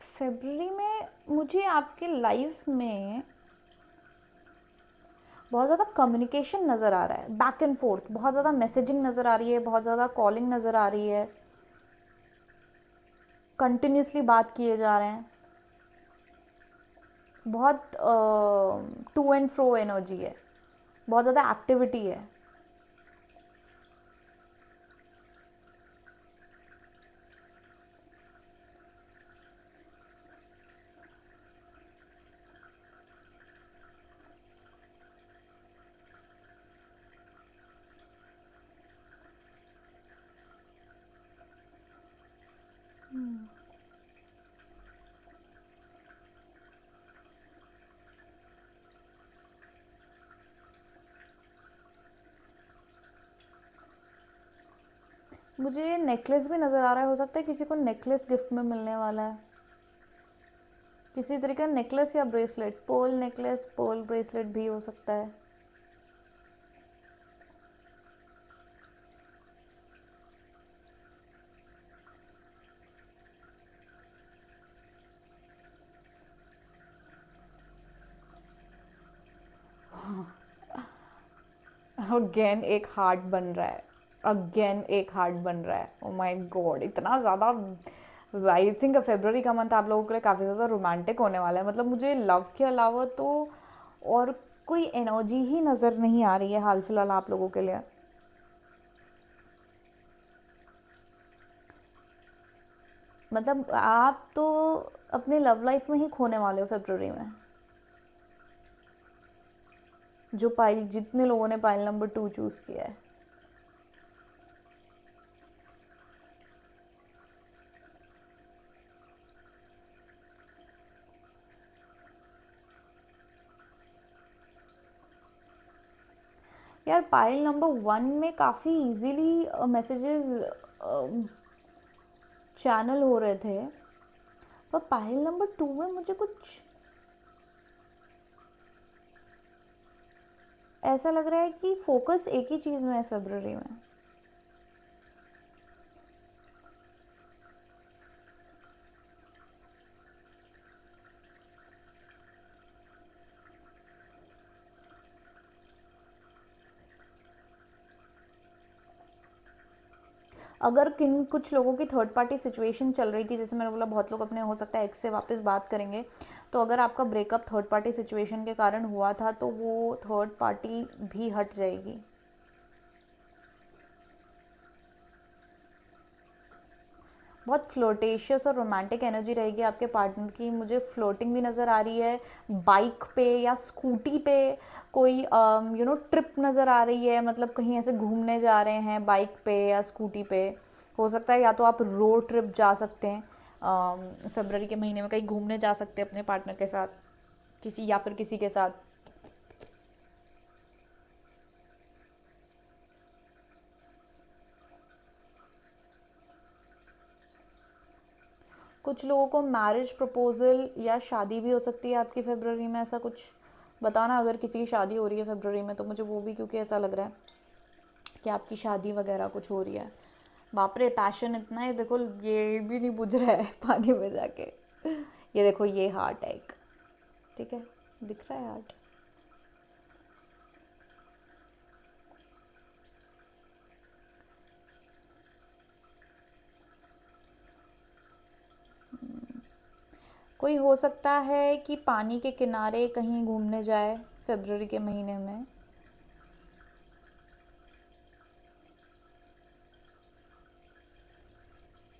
फरवरी में मुझे आपके लाइफ में बहुत ज़्यादा कम्युनिकेशन नज़र आ रहा है, बैक एंड फोर्थ, बहुत ज़्यादा मैसेजिंग नज़र आ रही है, बहुत ज़्यादा कॉलिंग नज़र आ रही है, कंटिन्यूसली बात किए जा रहे हैं, बहुत टू एंड फ्रो एनर्जी है, बहुत ज़्यादा एक्टिविटी है। मुझे नेकलेस भी नज़र आ रहा है, हो सकता है किसी को नेकलेस गिफ्ट में मिलने वाला है, किसी तरीके का नेकलेस या ब्रेसलेट, पोल नेकलेस पोल ब्रेसलेट भी हो सकता है। अगेन एक हार्ट बन रहा है, अगेन एक हार्ट बन रहा है। ओ माय गॉड, इतना ज़्यादा, आई थिंक फरवरी का मंथ आप लोगों के लिए काफ़ी ज़्यादा रोमांटिक होने वाला है। मतलब मुझे लव के अलावा तो और कोई एनर्जी ही नज़र नहीं आ रही है हाल फिलहाल आप लोगों के लिए। मतलब आप तो अपने लव लाइफ में ही खोने वाले हो फरवरी में। जो पाइल, जितने लोगों ने पाइल नंबर 2 चूज़ किया है, यार पाइल नंबर 1 में काफ़ी इजीली मैसेजेस चैनल हो रहे थे, पर पाइल नंबर 2 में मुझे कुछ ऐसा लग रहा है कि फोकस एक ही चीज़ में है फरवरी में। अगर किन कुछ लोगों की थर्ड पार्टी सिचुएशन चल रही थी, जैसे मैंने बोला बहुत लोग अपने हो सकता है एक्स से वापस बात करेंगे, तो अगर आपका ब्रेकअप थर्ड पार्टी सिचुएशन के कारण हुआ था तो वो थर्ड पार्टी भी हट जाएगी। बहुत फ्लोटेशियस और रोमांटिक एनर्जी रहेगी आपके पार्टनर की। मुझे फ्लोटिंग भी नज़र आ रही है, बाइक पे या स्कूटी पे कोई ट्रिप नज़र आ रही है, मतलब कहीं ऐसे घूमने जा रहे हैं बाइक पे या स्कूटी पे। हो सकता है या तो आप रोड ट्रिप जा सकते हैं, फरवरी के महीने में कहीं घूमने जा सकते हैं अपने पार्टनर के साथ, किसी या फिर किसी के साथ। कुछ लोगों को मैरिज प्रपोजल या शादी भी हो सकती है आपकी फरवरी में, ऐसा कुछ बताना अगर किसी की शादी हो रही है फरवरी में, तो मुझे वो भी, क्योंकि ऐसा लग रहा है कि आपकी शादी वगैरह कुछ हो रही है। बाप रे, पैशन इतना है, देखो ये भी नहीं बुझ रहा है पानी में जाके। ये देखो, ये हार्ट है एक, ठीक है, दिख रहा है हार्ट। कोई हो सकता है कि पानी के किनारे कहीं घूमने जाए फरवरी के महीने में।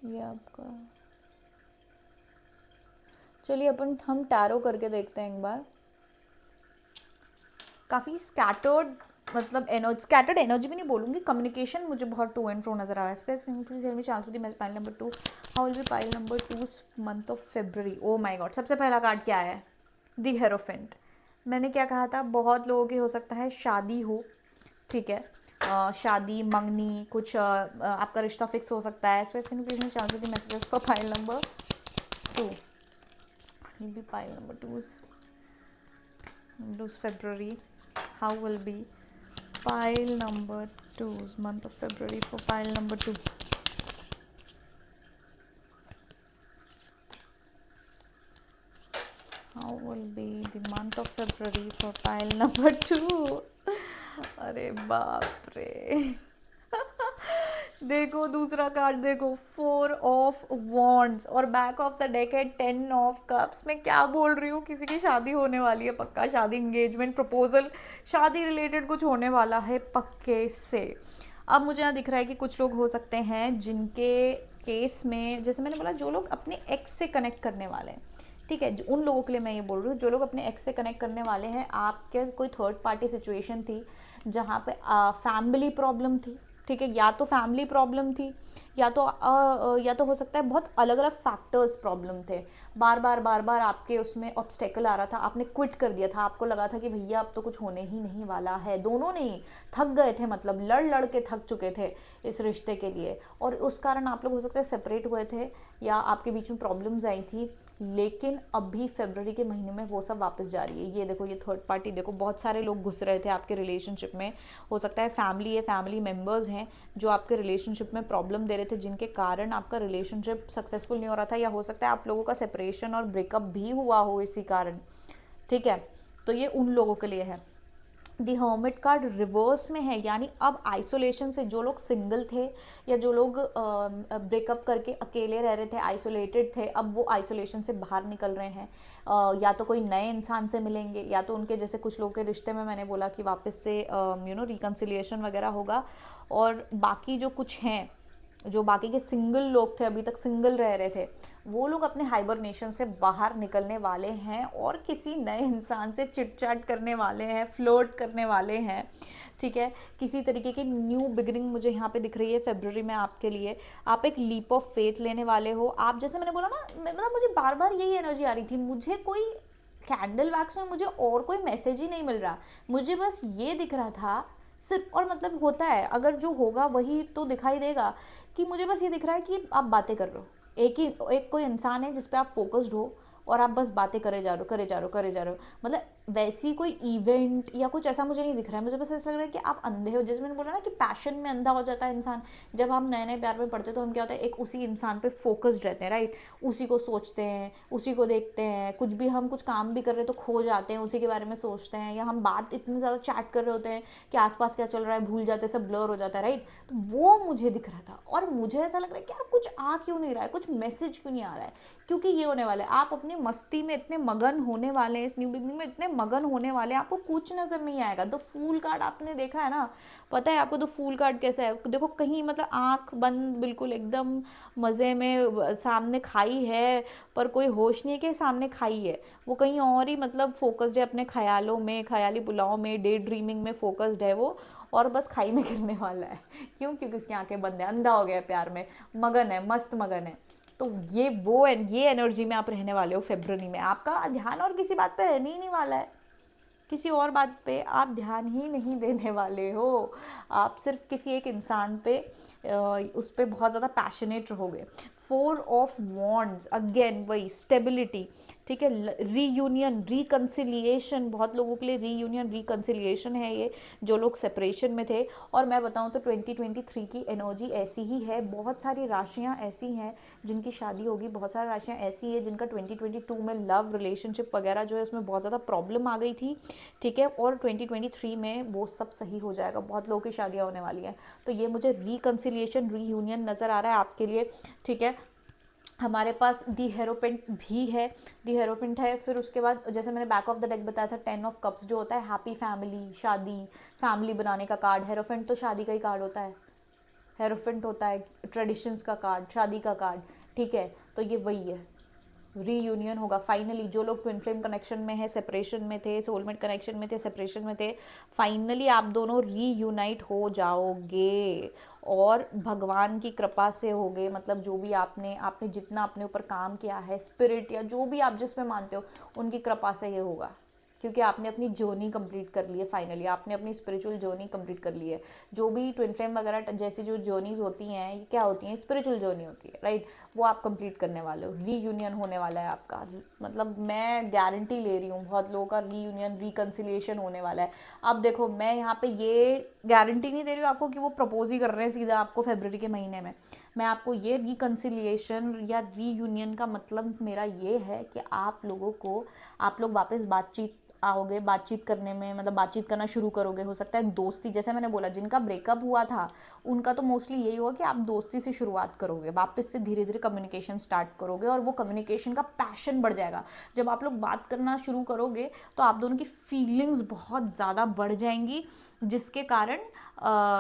ये आपका, चलिए अपन हम टैरो करके देखते हैं एक बार। काफ़ी स्कैटर्ड, मतलब स्कैटर्ड एनर्जी भी नहीं बोलूँगी, कम्युनिकेशन मुझे बहुत टू एंड फ्रो नजर आ रहा है। प्लीज चांस होती है pile number 2, how will be pile number 2 month of February. O my God, सबसे पहला कार्ड क्या है? दी हेरोफेंट। मैंने क्या कहा था, बहुत लोगों की हो सकता है शादी हो, ठीक है, शादी मंगनी कुछ, आपका रिश्ता फिक्स हो सकता है। प्लीज चांस होती messages for pile number 2, will be pile number 2's February. How will be pile number 2's month of February for pile number 2? How will be the month of February for pile number 2? अरे बाप रे देखो दूसरा card, देखो 4 of wands और back of the deck है 10 of cups. मैं क्या बोल रही हूँ, किसी की शादी होने वाली है पक्का, शादी, एंगेजमेंट, प्रपोजल, शादी रिलेटेड कुछ होने वाला है पक्के से। अब मुझे यहाँ दिख रहा है कि कुछ लोग हो सकते हैं जिनके केस में, जैसे मैंने बोला, जो लोग अपने एक्स से कनेक्ट करने वाले हैं, ठीक है, उन लोगों के लिए मैं ये बोल रही हूँ, जो लोग अपने एक्स से कनेक्ट करने वाले हैं। आपके कोई थर्ड पार्टी सिचुएशन थी जहाँ पे फैमिली प्रॉब्लम थी, ठीक है, या तो फैमिली प्रॉब्लम थी, या तो हो सकता है बहुत अलग अलग फैक्टर्स प्रॉब्लम थे। बार बार आपके उसमें ऑब्स्टेकल आ रहा था, आपने क्विट कर दिया था, आपको लगा था कि भैया अब तो कुछ होने ही नहीं वाला है। दोनों नहीं, थक गए थे, मतलब लड़ के थक चुके थे इस रिश्ते के लिए, और उस कारण आप लोग हो सकता है सेपरेट हुए थे या आपके बीच में प्रॉब्लम्स आई थी। लेकिन अभी फरवरी के महीने में वो सब वापस जा रही है। ये देखो, ये थर्ड पार्टी, देखो बहुत सारे लोग घुस रहे थे आपके रिलेशनशिप में। हो सकता है फैमिली है, फैमिली मेम्बर्स हैं जो आपके रिलेशनशिप में प्रॉब्लम दे रहे थे, जिनके कारण आपका रिलेशनशिप सक्सेसफुल नहीं हो रहा था, या हो सकता है आप लोगों का सेपरेशन और ब्रेकअप भी हुआ हो इसी कारण, ठीक है। तो ये उन लोगों के लिए है। दी हर्मिट कार्ड रिवर्स में है, यानी अब आइसोलेशन से जो लोग सिंगल थे या जो लोग ब्रेकअप करके अकेले रह रहे थे, आइसोलेटेड थे, अब वो आइसोलेशन से बाहर निकल रहे हैं। या तो कोई नए इंसान से मिलेंगे, या तो उनके जैसे कुछ लोग के रिश्ते में मैंने बोला कि वापस से रिकन्सिलिएशन वगैरह होगा। और बाकी जो कुछ हैं, जो बाकी के सिंगल लोग थे, अभी तक सिंगल रह रहे थे, वो लोग अपने हाइबरनेशन से बाहर निकलने वाले हैं और किसी नए इंसान से चिट चैट करने वाले हैं, फ्लर्ट करने वाले हैं, ठीक है। किसी तरीके की न्यू बिगिनिंग मुझे यहाँ पे दिख रही है फरवरी में आपके लिए। आप एक लीप ऑफ फेथ लेने वाले हो। आप, जैसे मैंने बोला ना, मतलब मुझे बार बार यही एनर्जी आ रही थी, मुझे कोई कैंडल वैक्स में मुझे और कोई मैसेज ही नहीं मिल रहा, मुझे बस ये दिख रहा था सिर्फ। और मतलब होता है, अगर जो होगा वही तो दिखाई देगा, कि मुझे बस ये दिख रहा है कि आप बातें कर रहे हो, एक कोई इंसान है जिस पे आप फोकस्ड हो, और आप बस बातें करे जा रहे हो, करे जा रहे हो, करे जा रहे हो। मतलब वैसी कोई इवेंट या कुछ ऐसा मुझे नहीं दिख रहा है, मुझे बस ऐसा लग रहा है कि आप अंधे हो। जैसे मैंने बोला ना कि पैशन में अंधा हो जाता है इंसान। जब हम नए नए प्यार में पड़ते हैं तो हम क्या होता है, एक उसी इंसान पे फोकस्ड रहते हैं, राइट। उसी को सोचते हैं, उसी को देखते हैं, कुछ भी हम कुछ काम भी कर रहे हैं तो खो जाते हैं, उसी के बारे में सोचते हैं, या हम बात इतनी ज़्यादा चैट कर रहे होते हैं कि आसपास क्या चल रहा है भूल जाते हैं, सब ब्लर हो जाता है, राइट। तो वो मुझे दिख रहा था और मुझे ऐसा लग रहा है कि यार कुछ आ क्यों नहीं रहा है, कुछ मैसेज क्यों नहीं आ रहा है। क्योंकि ये होने वाला है, आप अपनी मस्ती में इतने मगन होने वाले हैं, इस न्यू बिगनिंग में इतने मगन होने वाले हैं, आपको कुछ नज़र नहीं आएगा। द फूल कार्ड आपने देखा है ना, पता है आपको द फूल कार्ड कैसा है? देखो कहीं मतलब आंख बंद बिल्कुल एकदम मज़े में, सामने खाई है पर कोई होश नहीं है कि सामने खाई है, वो कहीं और ही मतलब फोकस्ड है अपने ख्यालों में, ख्याली पुलाव में, डे ड्रीमिंग में फोकस्ड है वो, और बस खाई में गिरने वाला है। क्यों? क्योंकि उसकी आंखें बंद है, अंधा हो गया है प्यार में, मगन है, मस्त मगन है। तो ये एनर्जी में आप रहने वाले हो फरवरी में। आपका ध्यान और किसी बात पे रहने ही नहीं वाला है, किसी और बात पे आप ध्यान ही नहीं देने वाले हो। आप सिर्फ किसी एक इंसान पे उस पर बहुत ज़्यादा पैशनेट रहोगे। 4 ऑफ वॉन्ड्स, अगेन वही स्टेबिलिटी, ठीक है। रीयूनियन, रिकन्सिलिएशन, बहुत लोगों के लिए रीयूनियन रिकन्सिलिएशन है ये, जो लोग सेपरेशन में थे। और मैं बताऊं तो 2023 की एनर्जी ऐसी ही है। बहुत सारी राशियां ऐसी हैं जिनकी शादी होगी, बहुत सारी राशियां ऐसी है जिनका 2022 में लव रिलेशनशिप वगैरह जो है उसमें बहुत ज़्यादा प्रॉब्लम आ गई थी, ठीक है। और 2023 में वो सब सही हो जाएगा, बहुत लोगों की शादियाँ होने वाली हैं। तो ये मुझे रिकन्सिलिएशन, रीयूनियन नज़र आ रहा है आपके लिए, ठीक है। हमारे पास दी हेरोपेंट भी है, दी हेरोपेंट है। फिर उसके बाद जैसे मैंने बैक ऑफ द डेक बताया था 10 ऑफ कप्स जो होता है हैप्पी फैमिली, शादी, फैमिली बनाने का कार्ड। हेरोफेंट तो शादी का ही कार्ड होता है, हेरोफेंट होता है ट्रेडिशंस का कार्ड, शादी का कार्ड, ठीक है। तो ये वही है, रीयूनियन होगा फाइनली। जो लोग ट्विन फ्लेम कनेक्शन में है, सेपरेशन में थे, सोलमेट कनेक्शन में थे, सेपरेशन में थे, फाइनली आप दोनों रीयूनाइट हो जाओगे और भगवान की कृपा से होगे। मतलब जो भी आपने जितना अपने ऊपर काम किया है, स्पिरिट या जो भी आप जिसमें मानते हो, उनकी कृपा से ये होगा। क्योंकि आपने अपनी जर्नी कंप्लीट कर ली है फाइनली, आपने अपनी स्पिरिचुअल जर्नी कंप्लीट कर ली है। जो भी ट्विन फ्लेम वगैरह जैसी जो जर्नीज होती हैं, ये क्या होती हैं? स्पिरिचुअल जर्नी होती है, राइट। वो आप कंप्लीट करने वाले हो, रीयूनियन होने वाला है आपका। मतलब मैं गारंटी ले रही हूँ, बहुत लोगों का रीयूनियन, रिकन्सिलिएशन होने वाला है। अब देखो मैं यहाँ पे ये गारंटी नहीं दे रही हूँ आपको कि वो प्रपोज ही कर रहे हैं सीधा आपको फरवरी के महीने में। मैं आपको ये रिकन्सिलिएशन या रीयूनियन का मतलब मेरा ये है कि आप लोग वापस बातचीत आओगे, बातचीत करने में, मतलब बातचीत करना शुरू करोगे। हो सकता है दोस्ती, जैसे मैंने बोला जिनका ब्रेकअप हुआ था उनका तो मोस्टली यही होगा कि आप दोस्ती से शुरुआत करोगे, वापस से धीरे धीरे कम्युनिकेशन स्टार्ट करोगे और वो कम्युनिकेशन का पैशन बढ़ जाएगा। जब आप लोग बात करना शुरू करोगे तो आप दोनों की फीलिंग्स बहुत ज़्यादा बढ़ जाएंगी, जिसके कारण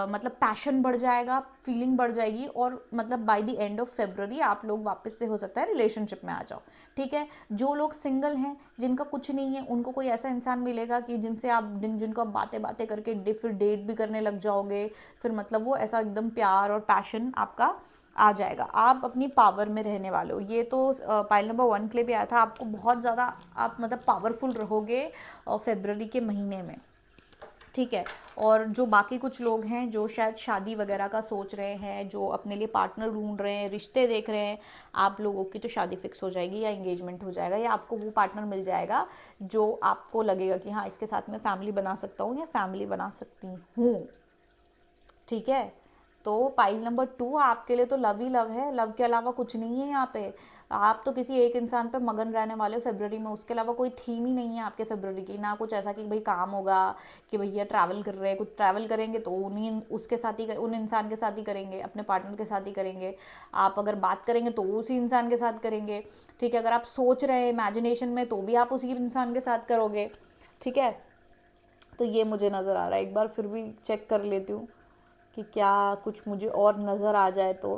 मतलब पैशन बढ़ जाएगा, फीलिंग बढ़ जाएगी, और मतलब by the end of February आप लोग वापस से हो सकता है रिलेशनशिप में आ जाओ, ठीक है। जो लोग सिंगल हैं, जिनका कुछ नहीं है, उनको कोई ऐसा इंसान मिलेगा कि जिनको आप बातें बातें करके फिर डेट भी करने लग जाओगे, फिर मतलब वो ऐसा एकदम प्यार और पैशन आपका आ जाएगा। आप अपनी पावर में रहने वाले हो। ये तो पाइल नंबर 1 के लिए भी आया था, आपको बहुत ज़्यादा आप मतलब पावरफुल रहोगे फरवरी के महीने में, ठीक है। और जो बाकी कुछ लोग हैं जो शायद शादी वगैरह का सोच रहे हैं, जो अपने लिए पार्टनर ढूंढ रहे हैं, रिश्ते देख रहे हैं, आप लोगों की तो शादी फिक्स हो जाएगी या एंगेजमेंट हो जाएगा, या आपको वो पार्टनर मिल जाएगा जो आपको लगेगा कि हाँ इसके साथ मैं फैमिली बना सकता हूँ या फैमिली बना सकती हूँ, ठीक है। तो पाइल नंबर 2 आपके लिए तो लव ही लव है, लव के अलावा कुछ नहीं है यहाँ पे। आप तो किसी एक इंसान पे मगन रहने वाले हो फरवरी में, उसके अलावा कोई थीम ही नहीं है आपके फरवरी की। ना कुछ ऐसा कि भाई काम होगा, कि भैया ट्रैवल कर रहे हैं, कुछ ट्रैवल करेंगे तो उन इंसान के साथ ही करेंगे, अपने पार्टनर के साथ ही करेंगे। आप अगर बात करेंगे तो उसी इंसान के साथ करेंगे, ठीक है। अगर आप सोच रहे हैं इमेजिनेशन में तो भी आप उसी इंसान के साथ करोगे, ठीक है। तो ये मुझे नज़र आ रहा है, एक बार फिर भी चेक कर लेती हूँ कि क्या कुछ मुझे और नज़र आ जाए तो,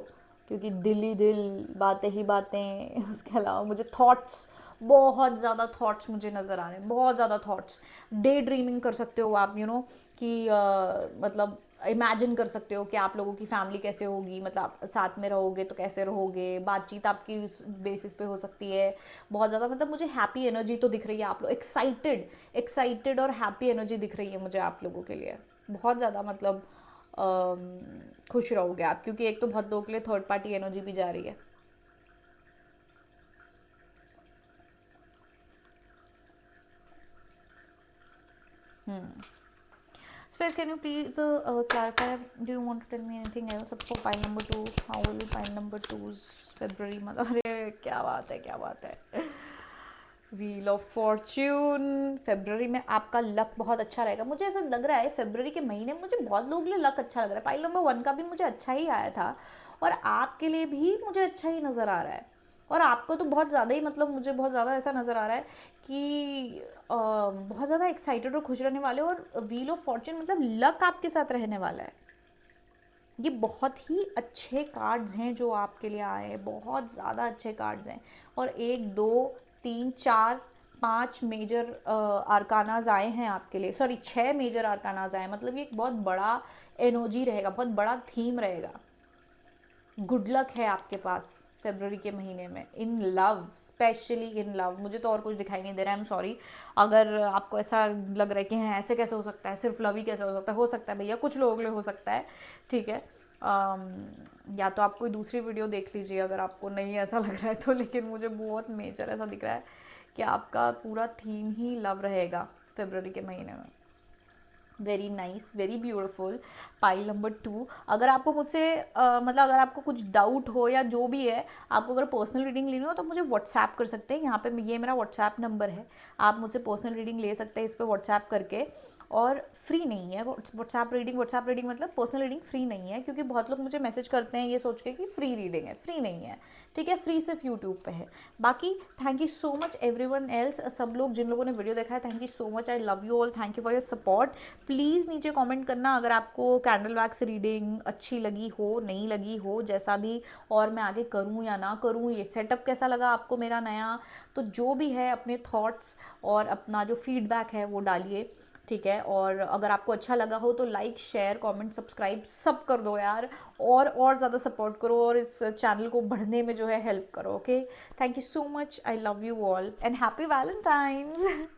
क्योंकि दिल ही दिल, बातें ही बातें, उसके अलावा मुझे थॉट्स, बहुत ज़्यादा थॉट्स मुझे नज़र आ रहे हैं, बहुत ज़्यादा थॉट्स। डे ड्रीमिंग कर सकते हो आप, कि मतलब इमेजिन कर सकते हो कि आप लोगों की फैमिली कैसे होगी, मतलब आप साथ में रहोगे तो कैसे रहोगे, बातचीत आपकी उस बेसिस पे हो सकती है। बहुत ज़्यादा मतलब मुझे हैप्पी एनर्जी तो दिख रही है, आप लोग एक्साइटेड और हैप्पी एनर्जी दिख रही है मुझे आप लोगों के लिए, बहुत ज़्यादा मतलब खुश रहोगे आप, क्योंकि एक तो बहुत लोगों के लिए थर्ड पार्टी एनर्जी भी जा रही है। Space, can you please clarify? Do you want to tell me anything else for pile number 2? How will pile number 2's February month? अरे क्या बात है, क्या बात है. व्हील ऑफ फॉर्च्यून, फेब्रवरी में आपका लक बहुत अच्छा रहेगा. मुझे ऐसा लग रहा है फेब्रवरी के महीने में मुझे बहुत लोगों के लिए लक अच्छा लग रहा है. पाइल नंबर 1 का भी मुझे अच्छा ही आया था और आपके लिए भी मुझे अच्छा ही नज़र आ रहा है. और आपको तो बहुत ज़्यादा ही, मतलब मुझे बहुत ज़्यादा ऐसा नज़र आ रहा है कि बहुत ज़्यादा एक्साइटेड और खुश रहने वाले. और व्हील ऑफ फॉर्च्यून मतलब लक आपके साथ रहने वाला है. ये बहुत ही अच्छे कार्ड्स हैं जो आपके लिए आए हैं, बहुत ज़्यादा अच्छे कार्ड्स हैं. और 1 2 3 4 5 मेजर आर्कानाज आए हैं आपके लिए. सॉरी, 6 मेजर आर्कानाज आए हैं. मतलब ये एक बहुत बड़ा एनर्जी रहेगा, बहुत बड़ा थीम रहेगा. गुड लक है आपके पास फरवरी के महीने में, in love, specially in love. मुझे तो और कुछ दिखाई नहीं दे रहा है. आई एम सॉरी अगर आपको ऐसा लग रहा है कि हाँ ऐसे कैसे हो सकता है, सिर्फ लव ही कैसे हो सकता है भैया, कुछ लोगों के लिए हो सकता है, ठीक है. या तो आप कोई दूसरी वीडियो देख लीजिए अगर आपको नहीं ऐसा लग रहा है तो. लेकिन मुझे बहुत मेजर ऐसा दिख रहा है कि आपका पूरा थीम ही लव रहेगा फरवरी के महीने में. Very nice, very beautiful. Pile number 2, अगर आपको मुझसे मतलब अगर आपको कुछ डाउट हो या जो भी है, आपको अगर पर्सनल रीडिंग लेनी हो तो मुझे व्हाट्सएप कर सकते हैं. यहाँ पे ये मेरा व्हाट्सएप नंबर है, आप मुझसे पर्सनल रीडिंग ले सकते हैं इस पर व्हाट्सएप करके. और फ्री नहीं है व्हाट्सएप रीडिंग मतलब पर्सनल रीडिंग फ्री नहीं है, क्योंकि बहुत लोग मुझे मैसेज करते हैं ये सोच के कि फ्री रीडिंग है. फ्री नहीं है, ठीक है. फ्री सिर्फ यूट्यूब पे है. बाकी thank you so much everyone else, सब लोग जिन लोगों ने वीडियो देखा है, thank you so much. I love you all, thank you for your support. Please नीचे कमेंट करना अगर आपको कैंडल वैक्स रीडिंग अच्छी लगी हो, नहीं लगी हो, जैसा भी, और मैं आगे करूं या ना करूं, ये सेटअप कैसा लगा आपको मेरा नया. तो जो भी है अपने थॉट्स और अपना जो फीडबैक है वो डालिए, ठीक है. और अगर आपको अच्छा लगा हो तो लाइक, शेयर, कमेंट, सब्सक्राइब सब कर दो यार. और ज़्यादा सपोर्ट करो और इस चैनल को बढ़ने में जो है हेल्प करो. Okay, thank you so much. I love you all and happy Valentine's.